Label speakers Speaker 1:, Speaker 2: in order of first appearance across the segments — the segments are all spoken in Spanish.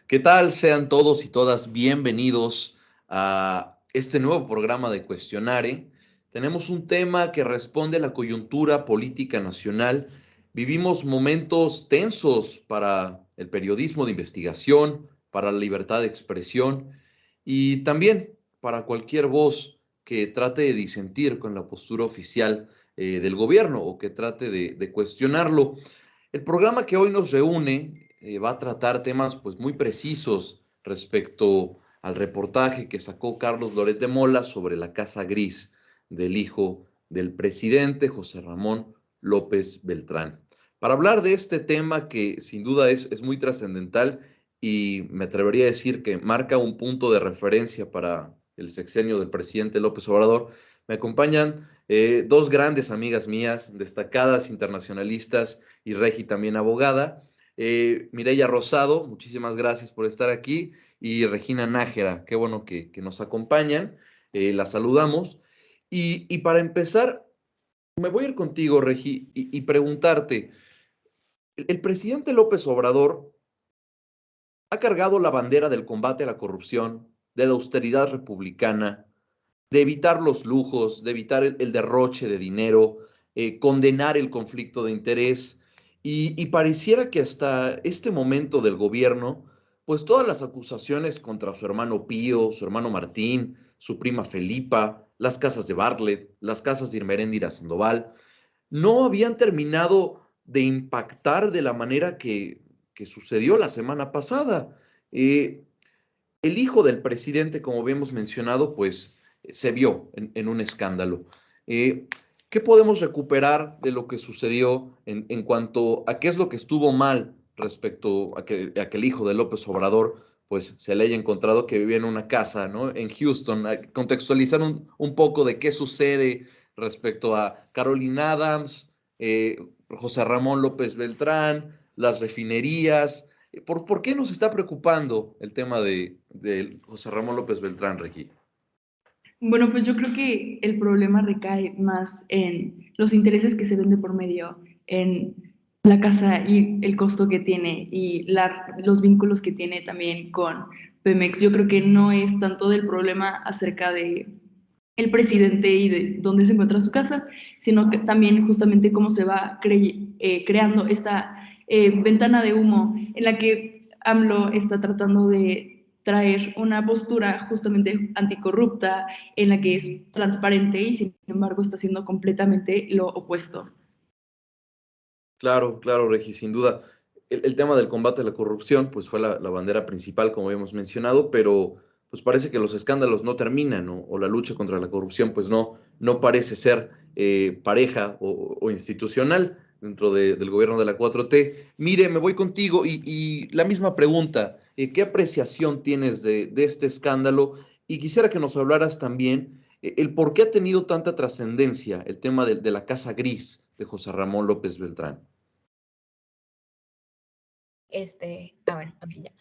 Speaker 1: ¿Qué tal? Sean todos y todas bienvenidos a este nuevo programa de Cuestionare. Tenemos un tema que responde a la coyuntura política nacional. Vivimos momentos tensos para el periodismo de investigación, para la libertad de expresión y también para cualquier voz que trate de disentir con la postura oficial del gobierno o que trate de cuestionarlo. El programa que hoy nos reúne va a tratar temas pues muy precisos respecto al reportaje que sacó Carlos Loret de Mola sobre la Casa Gris del hijo del presidente José Ramón López Beltrán. Para hablar de este tema que sin duda es muy trascendental y me atrevería a decir que marca un punto de referencia para el sexenio del presidente López Obrador, me acompañan dos grandes amigas mías, destacadas internacionalistas y Regi también abogada. Mireya Rosado, muchísimas gracias por estar aquí. Y Regina Nájera, qué bueno que nos acompañan. La saludamos. Y para empezar, me voy a ir contigo, Regi, y preguntarte, el presidente López Obrador ha cargado la bandera del combate a la corrupción, de la austeridad republicana, de evitar los lujos, de evitar el derroche de dinero, condenar el conflicto de interés. Y pareciera que hasta este momento del gobierno, pues todas las acusaciones contra su hermano Pío, su hermano Martín, su prima Felipa, las casas de Bartlett, las casas de Irmeréndira Sandoval, no habían terminado de impactar de la manera que sucedió la semana pasada. Eh, el hijo del presidente, como habíamos mencionado, pues se vio en un escándalo. Eh, ¿Qué podemos recuperar de lo que sucedió en cuanto a qué es lo que estuvo mal respecto a que el hijo de López Obrador pues se le haya encontrado que vivía en una casa, ¿no? En Houston, a contextualizar un poco de qué sucede respecto a Carolina Adams, José Ramón López Beltrán, las refinerías, ¿por qué nos está preocupando el tema de José Ramón López Beltrán, Regi?
Speaker 2: Bueno, pues yo creo que el problema recae más en los intereses que se ven de por medio, en la casa y el costo que tiene y los vínculos que tiene también con Pemex. Yo creo que no es tanto del problema acerca de el presidente y de dónde se encuentra su casa, sino que también justamente cómo se va creando esta ventana de humo en la que AMLO está tratando de traer una postura justamente anticorrupta, en la que es transparente y sin embargo está haciendo completamente lo opuesto.
Speaker 1: Claro, claro, Regi, sin duda. El tema del combate a la corrupción, pues fue la bandera principal, como habíamos mencionado, pero pues parece que los escándalos no terminan, ¿no? O la lucha contra la corrupción, pues no parece ser pareja o institucional dentro del gobierno de la 4T. Mire, me voy contigo y la misma pregunta, ¿qué apreciación tienes de este escándalo? Y quisiera que nos hablaras también el por qué ha tenido tanta trascendencia el tema de la Casa Gris de José Ramón López Beltrán.
Speaker 3: Bueno, ok, ya.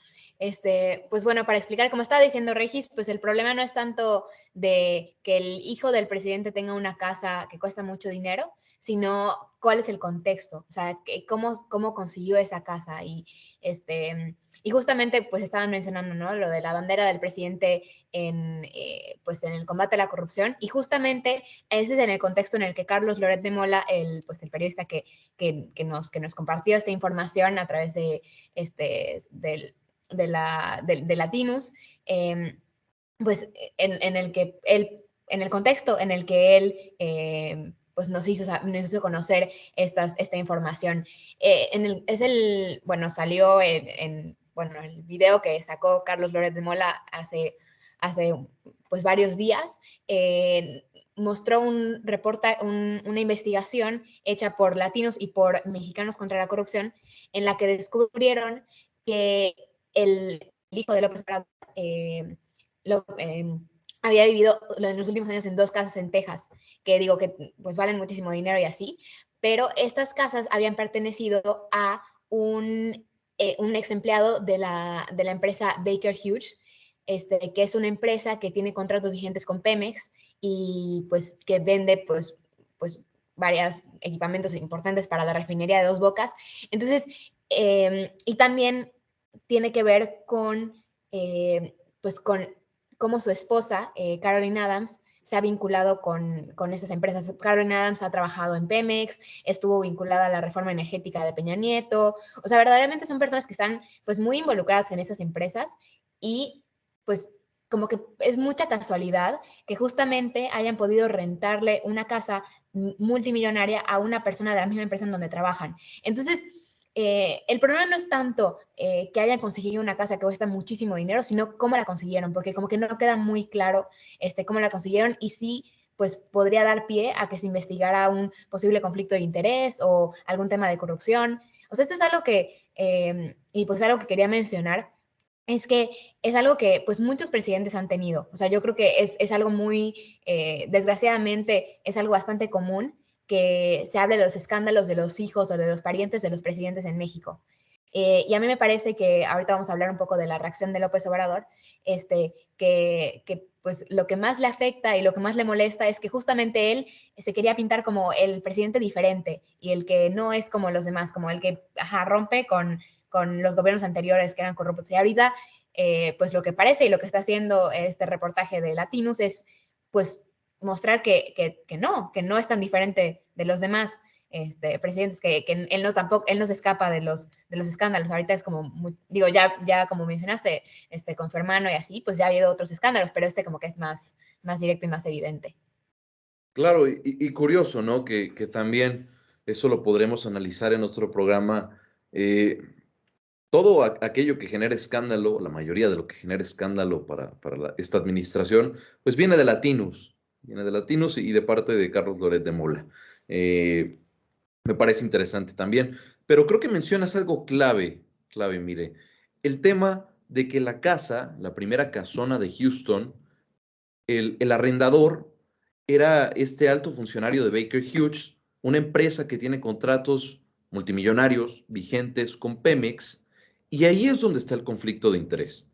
Speaker 3: Pues bueno, para explicar, como estaba diciendo Regis, pues el problema no es tanto de que el hijo del presidente tenga una casa que cuesta mucho dinero, sino cuál es el contexto, o sea, cómo consiguió esa casa y justamente pues estaban mencionando, ¿no? Lo de la bandera del presidente pues en el combate a la corrupción y justamente ese es en el contexto en el que Carlos Loret de Mola, pues el periodista que nos compartió esta información a través de Latinus, eh, pues en el contexto en el que él pues nos hizo conocer esta información. Bueno, salió bueno, el video que sacó Carlos Loret de Mola hace pues varios días, mostró una investigación hecha por latinos y por mexicanos contra la corrupción, en la que descubrieron que el hijo de López Obrador lo, había vivido en los últimos años en 2 casas en Texas, que digo que pues valen muchísimo dinero y así, pero estas casas habían pertenecido a un ex empleado de la empresa Baker Hughes, que es una empresa que tiene contratos vigentes con Pemex y pues que vende pues varios equipamientos importantes para la refinería de Dos Bocas. Entonces, y también tiene que ver con, pues con cómo su esposa, Caroline Adams, se ha vinculado con esas empresas. Caroline Adams ha trabajado en Pemex, estuvo vinculada a la reforma energética de Peña Nieto. O sea, verdaderamente son personas que están pues muy involucradas en esas empresas y pues como que es mucha casualidad que justamente hayan podido rentarle una casa multimillonaria a una persona de la misma empresa en donde trabajan. Entonces, el problema no es tanto que hayan conseguido una casa que cuesta muchísimo dinero, sino cómo la consiguieron, porque como que no queda muy claro cómo la consiguieron y sí, pues podría dar pie a que se investigara un posible conflicto de interés o algún tema de corrupción. O sea, esto es algo que, y pues algo que quería mencionar, es que es algo que pues muchos presidentes han tenido. O sea, yo creo que es algo muy, desgraciadamente, es algo bastante común que se hable de los escándalos de los hijos o de los parientes de los presidentes en México. Y a mí me parece que ahorita vamos a hablar un poco de la reacción de López Obrador, que pues lo que más le afecta y lo que más le molesta es que justamente él se quería pintar como el presidente diferente y el que no es como los demás, como el que rompe con los gobiernos anteriores que eran corruptos. Y ahorita, pues lo que parece y lo que está haciendo este reportaje de Latinus es, pues, mostrar que no es tan diferente de los demás presidentes, que él no tampoco, él no se escapa de los escándalos. Ahorita es como, digo, ya como mencionaste, con su hermano y así, pues ya ha habido otros escándalos, pero como que es más directo y más evidente.
Speaker 1: Claro, y curioso, ¿no? Que también eso lo podremos analizar en otro programa. Todo aquello que genera escándalo, la mayoría de lo que genera escándalo para esta administración, pues viene de Latinus y de parte de Carlos Loret de Mola. Eh, Me parece interesante también, pero creo que mencionas algo clave, mire, el tema de que la casa, la primera casona de Houston, el arrendador era este alto funcionario de Baker Hughes, una empresa que tiene contratos multimillonarios vigentes con Pemex, y ahí es donde está el conflicto de interés.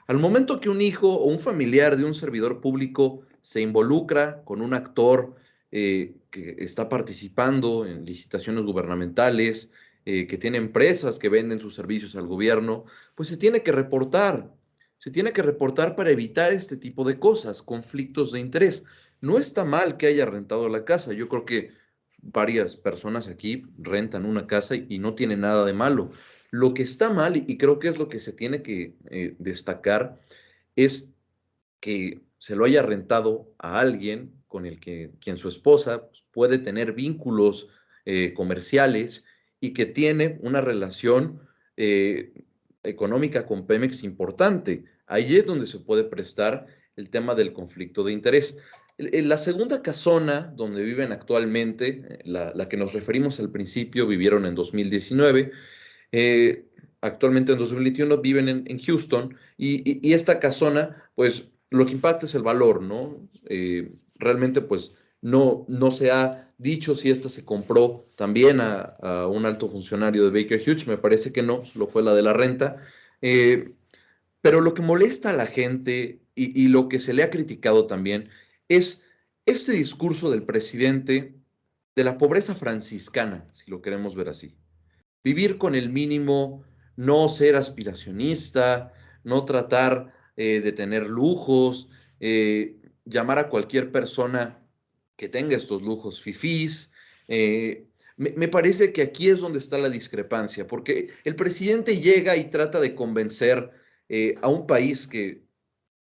Speaker 1: Al momento que un hijo o un familiar de un servidor público se involucra con un actor que está participando en licitaciones gubernamentales, que tiene empresas que venden sus servicios al gobierno, pues se tiene que reportar. Se tiene que reportar para evitar este tipo de cosas, conflictos de interés. No está mal que haya rentado la casa. Yo creo que varias personas aquí rentan una casa y no tiene nada de malo. Lo que está mal, y creo que es lo que se tiene que destacar, es que se lo haya rentado a alguien con el que quien su esposa pues, puede tener vínculos comerciales y que tiene una relación eh, económica con Pemex importante. Ahí es donde se puede prestar el tema del conflicto de interés. La segunda casona donde viven actualmente, la que nos referimos al principio, vivieron en 2019. eh, Actualmente en 2021 viven en Houston y esta casona, pues lo que impacta es el valor, ¿no? Realmente, pues no se ha dicho si esta se compró también a un alto funcionario de Baker Hughes, me parece que no, lo fue la de la renta. Eh, pero lo que molesta a la gente y lo que se le ha criticado también es este discurso del presidente de la pobreza franciscana, si lo queremos ver así. Vivir con el mínimo, no ser aspiracionista, no tratar de tener lujos, llamar a cualquier persona que tenga estos lujos fifís. Me parece que aquí es donde está la discrepancia, porque el presidente llega y trata de convencer a un país que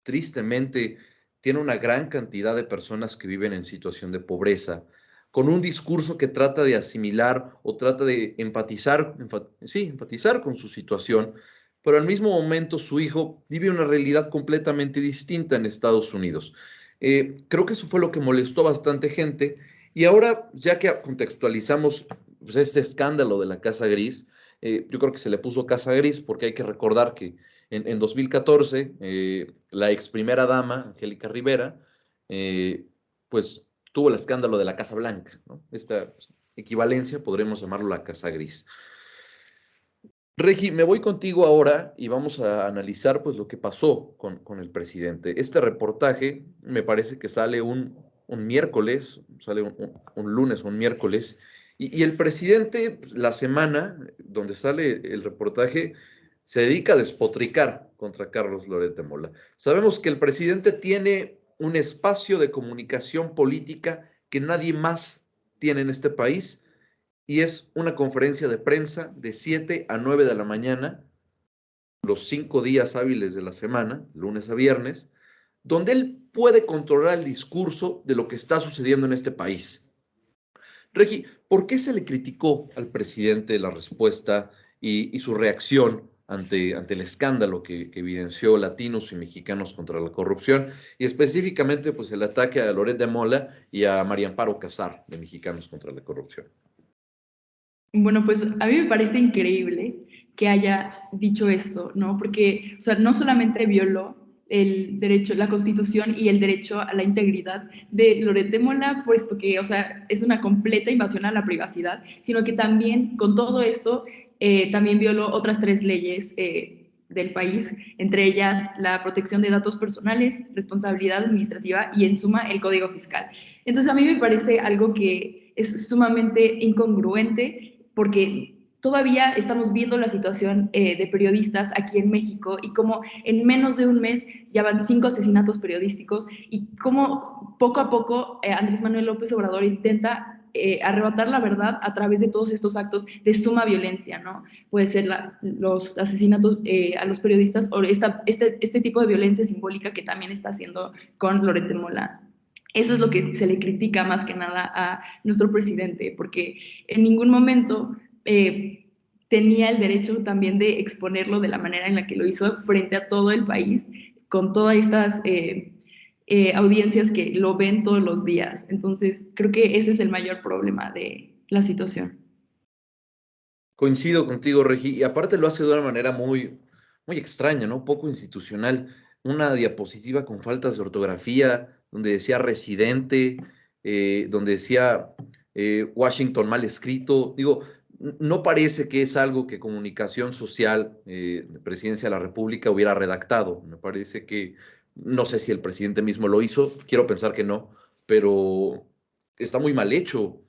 Speaker 1: tristemente tiene una gran cantidad de personas que viven en situación de pobreza, con un discurso que trata de asimilar o trata de empatizar con su situación, pero al mismo momento su hijo vive una realidad completamente distinta en Estados Unidos. Creo que eso fue lo que molestó a bastante gente. Y ahora, ya que contextualizamos pues, este escándalo de la Casa Gris, yo creo que se le puso Casa Gris porque hay que recordar que en 2014, la ex primera dama, Angélica Rivera, pues tuvo el escándalo de la Casa Blanca, ¿no? Esta pues, equivalencia, podremos llamarlo la Casa Gris. Regi, me voy contigo ahora y vamos a analizar pues lo que pasó con el presidente. Este reportaje me parece que sale un miércoles, sale un lunes o un miércoles, y el presidente, pues, la semana donde sale el reportaje, se dedica a despotricar contra Carlos Loret de Mola. Sabemos que el presidente tiene un espacio de comunicación política que nadie más tiene en este país, y es una conferencia de prensa de 7 a 9 de la mañana, los 5 días hábiles de la semana, lunes a viernes, donde él puede controlar el discurso de lo que está sucediendo en este país. Regi, ¿por qué se le criticó al presidente la respuesta y su reacción ante el escándalo que evidenció latinos y mexicanos contra la corrupción, y específicamente pues el ataque a Loret de Mola y a María Amparo Casar, de Mexicanos contra la Corrupción?
Speaker 2: Bueno, pues a mí me parece increíble que haya dicho esto, ¿no? Porque, o sea, no solamente violó el derecho, la Constitución y el derecho a la integridad de Loret de Mola, puesto que, o sea, es una completa invasión a la privacidad, sino que también con todo esto también violó otras 3 leyes del país, entre ellas la protección de datos personales, responsabilidad administrativa y, en suma, el Código Fiscal. Entonces, a mí me parece algo que es sumamente incongruente, porque todavía estamos viendo la situación de periodistas aquí en México y cómo en menos de un mes ya van 5 asesinatos periodísticos, y cómo poco a poco Andrés Manuel López Obrador intenta arrebatar la verdad a través de todos estos actos de suma violencia, ¿no? Puede ser los asesinatos a los periodistas o este tipo de violencia simbólica que también está haciendo con Loret de Mola. Eso es lo que se le critica más que nada a nuestro presidente, porque en ningún momento tenía el derecho también de exponerlo de la manera en la que lo hizo frente a todo el país, con todas estas audiencias que lo ven todos los días. Entonces, creo que ese es el mayor problema de la situación.
Speaker 1: Coincido contigo, Regi, y aparte lo hace de una manera muy extraña, ¿no? Poco institucional. Una diapositiva con faltas de ortografía, donde decía residente, donde decía Washington mal escrito. Digo, no parece que es algo que Comunicación Social, de Presidencia de la República, hubiera redactado. Me parece que, no sé si el presidente mismo lo hizo, quiero pensar que no, pero está muy mal hecho.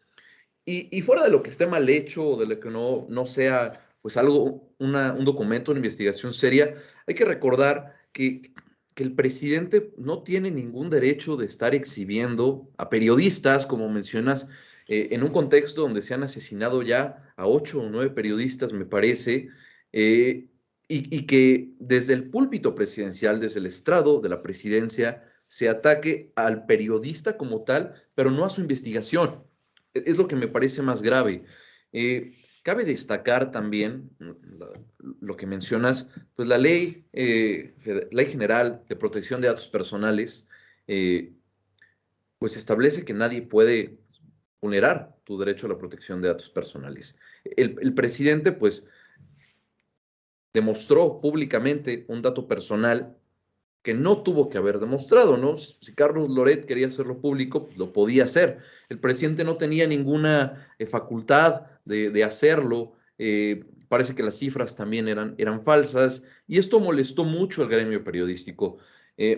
Speaker 1: Y fuera de lo que esté mal hecho o de lo que no sea pues algo, un documento, una investigación seria, hay que recordar que el presidente no tiene ningún derecho de estar exhibiendo a periodistas, como mencionas, en un contexto donde se han asesinado ya a 8 o 9 periodistas, me parece, y que desde el púlpito presidencial, desde el estrado de la presidencia, se ataque al periodista como tal, pero no a su investigación. Es lo que me parece más grave. Cabe destacar también lo que mencionas, pues la ley general de protección de datos personales, eh, pues establece que nadie puede vulnerar tu derecho a la protección de datos personales. El presidente, pues, demostró públicamente un dato personal que no tuvo que haber demostrado, ¿no? Si Carlos Loret quería hacerlo público, pues lo podía hacer. El presidente no tenía ninguna facultad de hacerlo. Parece que las cifras también eran falsas, y esto molestó mucho al gremio periodístico,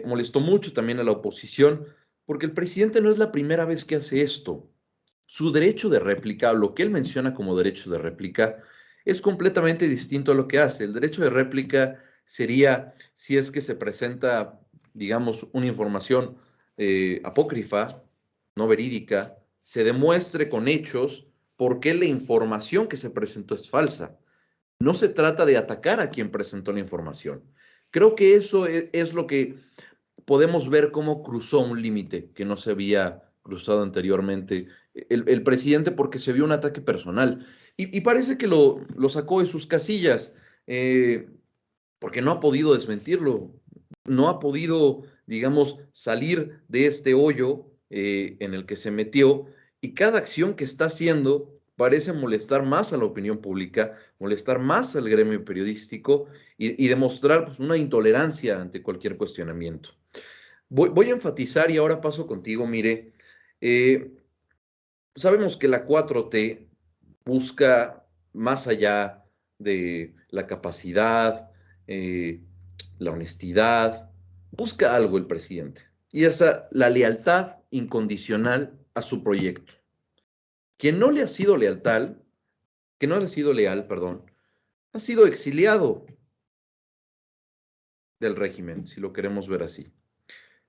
Speaker 1: molestó mucho también a la oposición, porque el presidente no es la primera vez que hace esto. Su derecho de réplica, lo que él menciona como derecho de réplica, es completamente distinto a lo que hace. El derecho de réplica sería si es que se presenta, digamos, una información apócrifa, no verídica, se demuestre con hechos por qué la información que se presentó es falsa. No se trata de atacar a quien presentó la información. Creo que eso es lo que podemos ver cómo cruzó un límite que no se había cruzado anteriormente el presidente, porque se vio un ataque personal. Y parece que lo sacó de sus casillas, porque no ha podido desmentirlo, no ha podido, digamos, salir de este hoyo en el que se metió, y cada acción que está haciendo parece molestar más a la opinión pública, molestar más al gremio periodístico, y demostrar pues, una intolerancia ante cualquier cuestionamiento. Voy a enfatizar, y ahora paso contigo, mire, eh, sabemos que la 4T busca más allá de la capacidad, eh, la honestidad, busca algo el presidente, y esa la lealtad incondicional a su proyecto. Quien no le ha sido leal, perdón, ha sido exiliado, del régimen, si lo queremos ver así.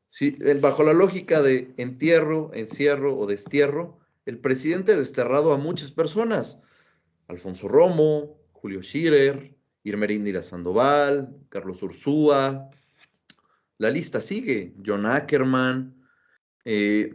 Speaker 1: Sí, bajo la lógica de entierro, encierro o destierro, el presidente ha desterrado a muchas personas. Alfonso Romo, Julio Scherer, Irmeríndira Sandoval, Carlos Ursúa, la lista sigue, John Ackerman, eh,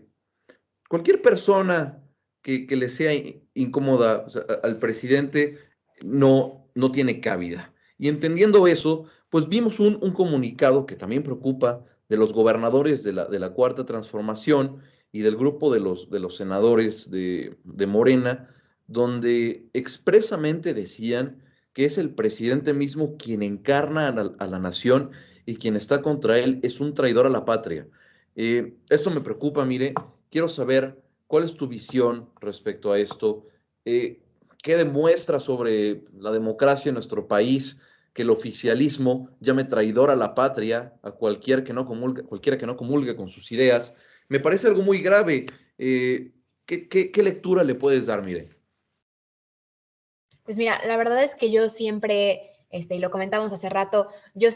Speaker 1: cualquier persona que le sea incómoda, o sea, al presidente no tiene cabida. Y entendiendo eso, pues vimos un comunicado que también preocupa de los gobernadores de la Cuarta Transformación y del grupo de los senadores de Morena, donde expresamente decían que es el presidente mismo quien encarna a la nación y quien está contra él es un traidor a la patria. Esto me preocupa, mire, quiero saber cuál es tu visión respecto a esto. Eh, ¿Qué demuestra sobre la democracia en nuestro país que el oficialismo llame traidor a la patria a cualquiera que no comulgue con sus ideas? Me parece algo muy grave. ¿Qué lectura le puedes dar, mire?
Speaker 3: Pues mira, la verdad es que yo siempre, y lo comentamos hace rato, yo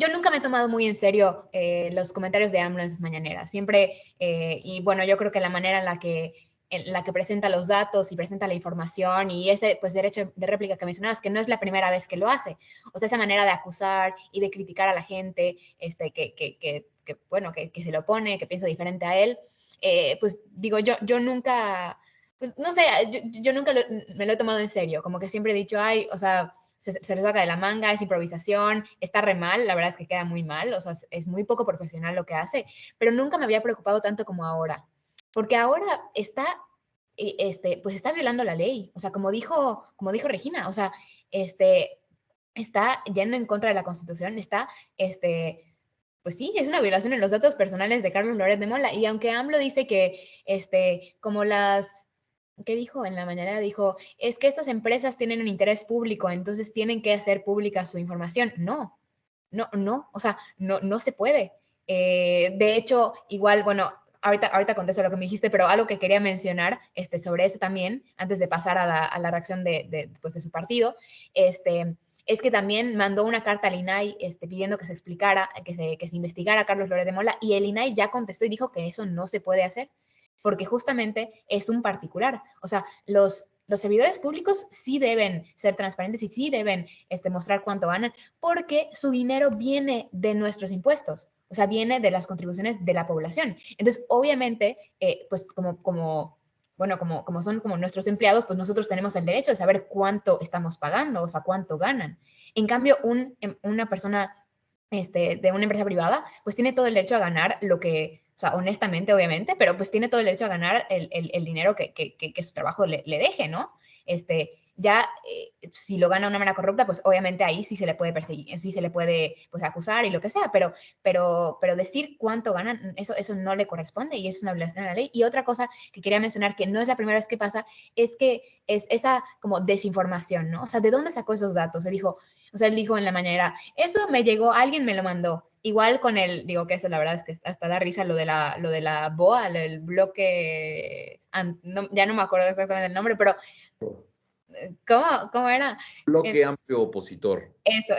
Speaker 3: nunca me he tomado muy en serio los comentarios de AMLO en sus mañaneras. Siempre, y bueno, yo creo que la manera en la que presenta los datos y presenta la información y ese pues derecho de réplica que mencionabas, que no es la primera vez que lo hace. O sea, esa manera de acusar y de criticar a la gente, bueno, que se lo opone, que piensa diferente a él, pues digo, yo nunca pues no sé, yo nunca me lo he tomado en serio, como que siempre he dicho, ay, o sea, se lo saca de la manga, es improvisación, está re mal, la verdad es que queda muy mal, o sea, es muy poco profesional lo que hace, pero nunca me había preocupado tanto como ahora, porque ahora pues está violando la ley, o sea, como dijo Regina, o sea, está yendo en contra de la Constitución, pues sí, es una violación en los datos personales de Carlos Loret de Mola. Y aunque AMLO dice que, como ¿qué dijo en la mañana? Dijo, es que estas empresas tienen un interés público, entonces tienen que hacer pública su información. No, no, no, o sea, no se puede. De hecho, igual, bueno, ahorita contesto lo que me dijiste, pero algo que quería mencionar sobre eso también, antes de pasar a la reacción pues, de su partido, es que también mandó una carta al INAI pidiendo que se explicara, que se investigara a Carlos Loret de Mola, y el INAI ya contestó y dijo que eso no se puede hacer, porque justamente es un particular. O sea, los servidores públicos sí deben ser transparentes y sí deben mostrar cuánto ganan, porque su dinero viene de nuestros impuestos, o sea, viene de las contribuciones de la población. Entonces, obviamente, pues bueno, como son como nuestros empleados, pues nosotros tenemos el derecho de saber cuánto estamos pagando, o sea, cuánto ganan. En cambio, una persona de una empresa privada, pues tiene todo el derecho a ganar lo que, o sea, honestamente, obviamente, pero pues tiene todo el derecho a ganar el dinero que su trabajo le deje, ¿no? Ya, si lo gana de una manera corrupta, pues obviamente ahí sí se le puede perseguir, sí se le puede pues acusar y lo que sea, pero decir cuánto ganan, eso no le corresponde y es una violación a la ley. Y otra cosa que quería mencionar, que no es la primera vez que pasa, es que es esa como desinformación, ¿no? O sea, ¿de dónde sacó esos datos? Él dijo en la mañana, eso me llegó, alguien me lo mandó. Igual con digo que eso la verdad es que hasta da risa lo de la BOA, el bloque, ya no me acuerdo exactamente el nombre, pero ¿cómo era?
Speaker 1: Bloque amplio opositor.
Speaker 3: Eso.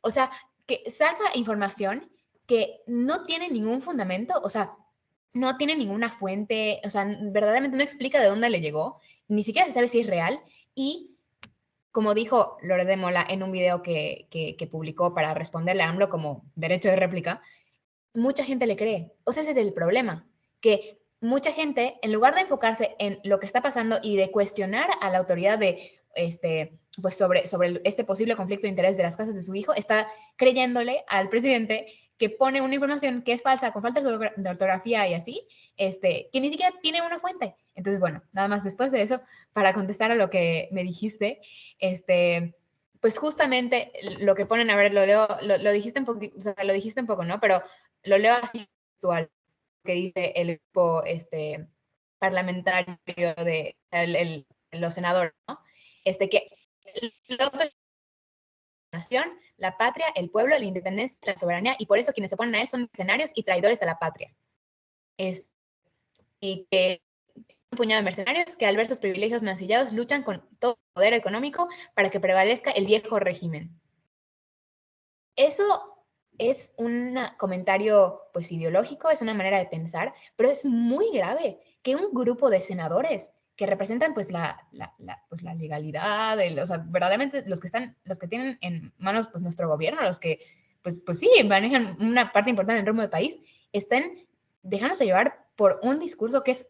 Speaker 3: O sea, que saca información que no tiene ningún fundamento, o sea, no tiene ninguna fuente, o sea, verdaderamente no explica de dónde le llegó, ni siquiera se sabe si es real, y como dijo Lore de Mola en un video que publicó para responderle a AMLO como derecho de réplica, mucha gente le cree. O sea, ese es el problema, que mucha gente, en lugar de enfocarse en lo que está pasando y de cuestionar a la autoridad pues sobre este posible conflicto de interés de las casas de su hijo, está creyéndole al presidente que pone una información que es falsa, con falta de ortografía y así, que ni siquiera tiene una fuente. Entonces, bueno, nada más después de eso, para contestar a lo que me dijiste, pues justamente lo que ponen, a ver, lo dijiste un poquito, o sea, lo dijiste un poco, ¿no? Pero lo leo así textual, que dice el grupo parlamentario los senadores, ¿no? Que López, la nación, la patria, el pueblo, la independencia, la soberanía, y por eso quienes se oponen a él son mercenarios y traidores a la patria. Y que un puñado de mercenarios que al ver sus privilegios mancillados luchan con todo poder económico para que prevalezca el viejo régimen. Eso es un comentario pues ideológico, es una manera de pensar, pero es muy grave que un grupo de senadores que representan pues pues, la legalidad, o sea, verdaderamente los que tienen en manos pues nuestro gobierno, los que pues sí, manejan una parte importante del rumbo del país, estén dejándose llevar por un discurso que es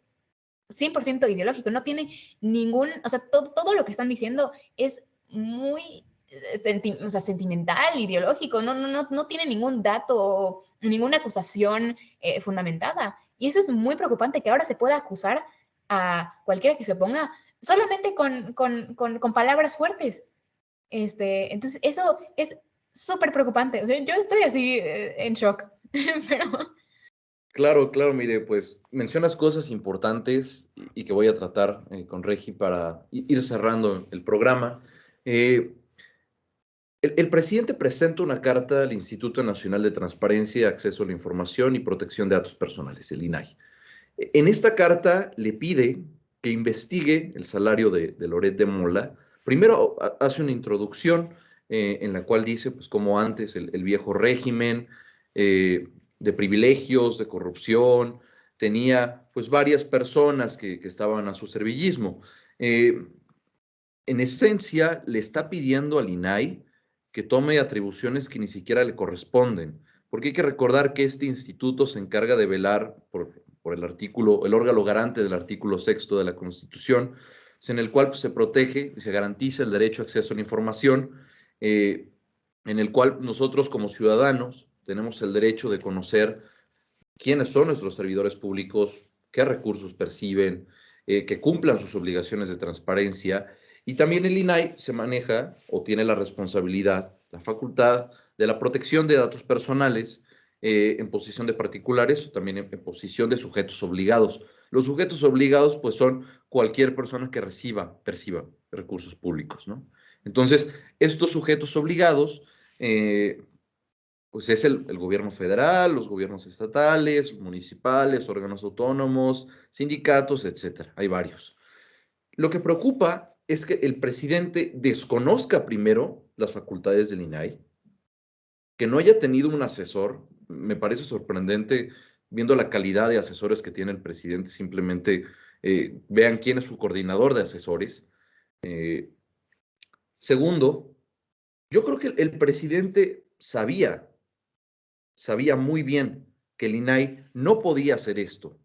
Speaker 3: 100% ideológico, no tiene ningún, o sea, todo lo que están diciendo es muy o sea, sentimental, ideológico, no tiene ningún dato, ninguna acusación fundamentada. Y eso es muy preocupante, que ahora se pueda acusar a cualquiera que se oponga solamente con palabras fuertes. Entonces, eso es súper preocupante. O sea, yo estoy así en shock, pero...
Speaker 1: Claro, claro, mire, pues mencionas cosas importantes y que voy a tratar con Regi para ir cerrando el programa. Eh, el presidente presenta una carta al Instituto Nacional de Transparencia, Acceso a la Información y Protección de Datos Personales, el INAI. En esta carta le pide que investigue el salario de Loret de Mola. Primero hace una introducción en la cual dice, pues, como antes el viejo régimen de privilegios, de corrupción, tenía pues varias personas que estaban a su servillismo. En esencia, le está pidiendo al INAI que tome atribuciones que ni siquiera le corresponden, porque hay que recordar que este instituto se encarga de velar por el artículo, el órgano garante del artículo 6º de la Constitución, en el cual pues, se protege y se garantiza el derecho a acceso a la información, en el cual nosotros como ciudadanos tenemos el derecho de conocer quiénes son nuestros servidores públicos, qué recursos perciben, que cumplan sus obligaciones de transparencia. Y también el INAI se maneja o tiene la responsabilidad, la facultad de la protección de datos personales en posición de particulares o también en posición de sujetos obligados. Los sujetos obligados pues son cualquier persona que perciba recursos públicos, ¿no? Entonces, estos sujetos obligados pues es el gobierno federal, los gobiernos estatales, municipales, órganos autónomos, sindicatos, etcétera. Hay varios. Lo que preocupa es que el presidente desconozca primero las facultades del INAI, que no haya tenido un asesor. Me parece sorprendente viendo la calidad de asesores que tiene el presidente. Simplemente vean quién es su coordinador de asesores. Eh, Segundo, yo creo que el presidente sabía muy bien que el INAI no podía hacer esto,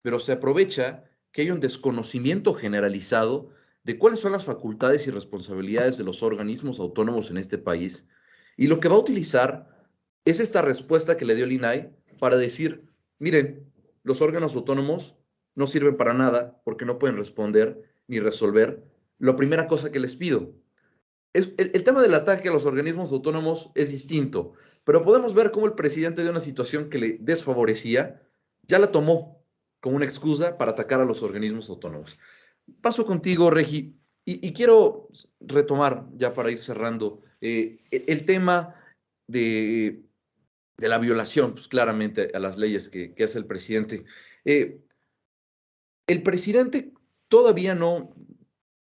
Speaker 1: pero se aprovecha que hay un desconocimiento generalizado de cuáles son las facultades y responsabilidades de los organismos autónomos en este país, y lo que va a utilizar es esta respuesta que le dio el INAI para decir, miren, los órganos autónomos no sirven para nada porque no pueden responder ni resolver la primera cosa que les pido. El tema del ataque a los organismos autónomos es distinto, pero podemos ver cómo el presidente de una situación que le desfavorecía ya la tomó como una excusa para atacar a los organismos autónomos. Paso contigo, Regi, y quiero retomar ya para ir cerrando el tema de, de, la violación, pues claramente a las leyes que hace el presidente. El presidente todavía no,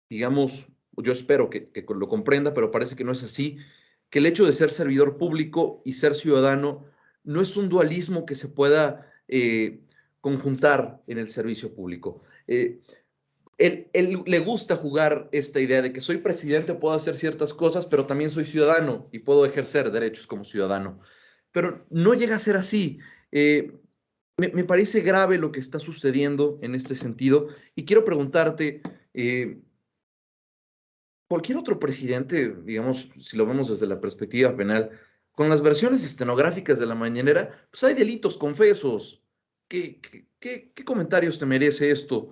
Speaker 1: digamos, yo espero que lo comprenda, pero parece que no es así, que el hecho de ser servidor público y ser ciudadano no es un dualismo que se pueda conjuntar en el servicio público. Él le gusta jugar esta idea de que soy presidente, puedo hacer ciertas cosas, pero también soy ciudadano y puedo ejercer derechos como ciudadano. Pero no llega a ser así. Me parece grave lo que está sucediendo en este sentido y quiero preguntarte, cualquier otro presidente, digamos, si lo vemos desde la perspectiva penal, con las versiones estenográficas de la mañanera, pues hay delitos confesos. ¿Qué comentarios te merece esto?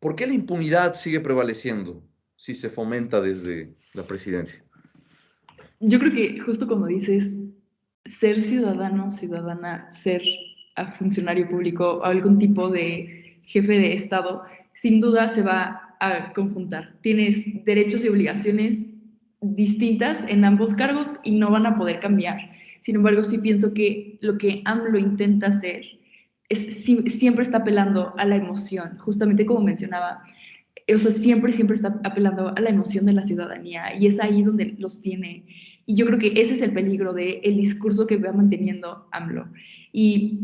Speaker 1: ¿Por qué la impunidad sigue prevaleciendo si se fomenta desde la presidencia?
Speaker 2: Yo creo que justo como dices, ser ciudadano, ciudadana, ser funcionario público o algún tipo de jefe de Estado, sin duda se va a conjuntar. Tienes derechos y obligaciones distintas en ambos cargos y no van a poder cambiar. Sin embargo, sí pienso que lo que AMLO intenta hacer es siempre está apelando a la emoción, justamente como mencionaba. O sea, siempre está apelando a la emoción de la ciudadanía y es ahí donde los tiene. Y yo creo que ese es el peligro del discurso que va manteniendo AMLO. Y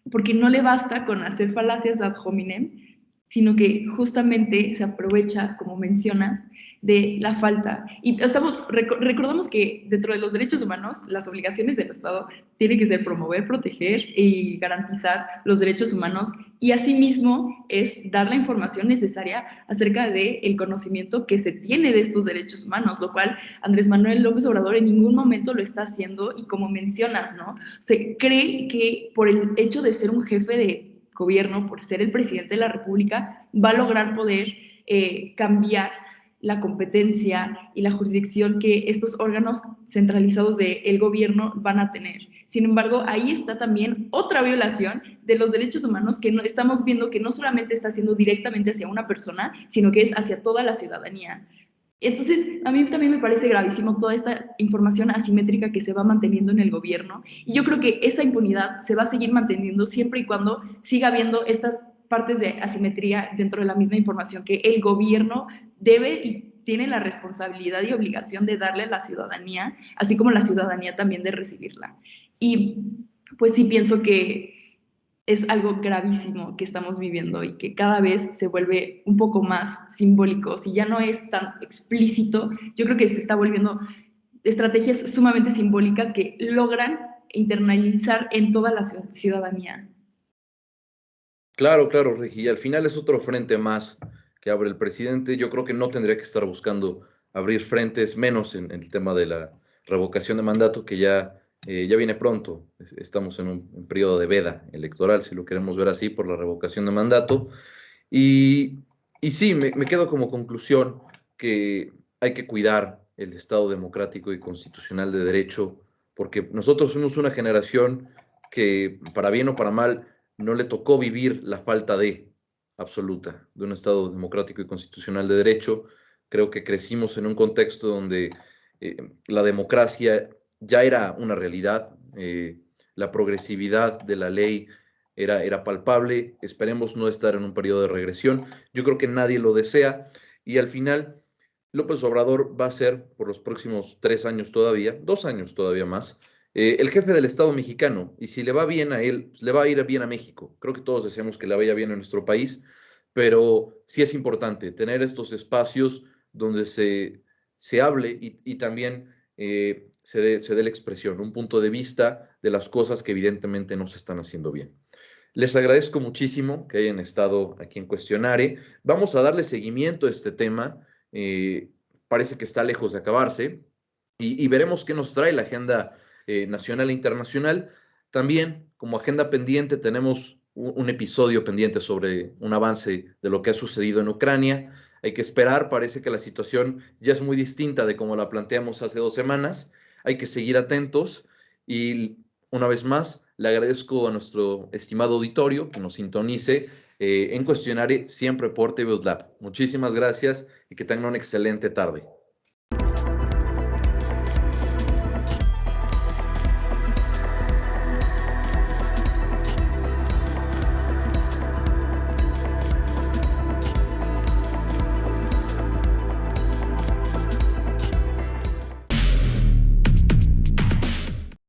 Speaker 2: porque no le basta con hacer falacias ad hominem, sino que justamente se aprovecha, como mencionas, de la falta. Y recordamos que dentro de los derechos humanos, las obligaciones del Estado tienen que ser promover, proteger y garantizar los derechos humanos, y asimismo es dar la información necesaria acerca del conocimiento que se tiene de estos derechos humanos, lo cual Andrés Manuel López Obrador en ningún momento lo está haciendo, y como mencionas, ¿no? Se cree que por el hecho de ser un jefe de gobierno, por ser el presidente de la República, va a lograr poder cambiar la competencia y la jurisdicción que estos órganos centralizados del gobierno van a tener. Sin embargo, ahí está también otra violación de los derechos humanos que no, estamos viendo que no solamente está haciendo directamente hacia una persona, sino que es hacia toda la ciudadanía. Entonces, a mí también me parece gravísimo toda esta información asimétrica que se va manteniendo en el gobierno, y yo creo que esa impunidad se va a seguir manteniendo siempre y cuando siga habiendo estas partes de asimetría dentro de la misma información que el gobierno debe y tiene la responsabilidad y obligación de darle a la ciudadanía, así como la ciudadanía también de recibirla. Y pues sí pienso que es algo gravísimo que estamos viviendo y que cada vez se vuelve un poco más simbólico. Si ya no es tan explícito, yo creo que se está volviendo estrategias sumamente simbólicas que logran internalizar en toda la ciudadanía.
Speaker 1: Claro, claro, Regi. Y al final es otro frente más que abre el presidente. Yo creo que no tendría que estar buscando abrir frentes, menos en el tema de la revocación de mandato, que ya viene pronto. Estamos en un periodo de veda electoral, si lo queremos ver así, por la revocación de mandato. Y, y sí, me quedo como conclusión que hay que cuidar el Estado democrático y constitucional de derecho, porque nosotros somos una generación que, para bien o para mal, no le tocó vivir la falta de absoluta de un Estado democrático y constitucional de derecho. Creo que crecimos en un contexto donde la democracia ya era una realidad, la progresividad de la ley era palpable. Esperemos no estar en un periodo de regresión. Yo creo que nadie lo desea, y al final López Obrador va a ser por los próximos 3 años todavía, 2 años todavía más, el jefe del Estado mexicano, y si le va bien a él, le va a ir bien a México. Creo que todos deseamos que le vaya bien a nuestro país, pero sí es importante tener estos espacios donde se hable y también se dé la expresión, un punto de vista de las cosas que evidentemente no se están haciendo bien. Les agradezco muchísimo que hayan estado aquí en Cuestionare. Vamos a darle seguimiento a este tema. Parece que está lejos de acabarse, y veremos qué nos trae la agenda nacional e internacional. También, como agenda pendiente, tenemos un episodio pendiente sobre un avance de lo que ha sucedido en Ucrania. Hay que esperar, parece que la situación ya es muy distinta de como la planteamos hace 2 semanas. Hay que seguir atentos, y una vez más, le agradezco a nuestro estimado auditorio que nos sintonice en Cuestionare, siempre por TV Lab. Muchísimas gracias y que tengan una excelente tarde.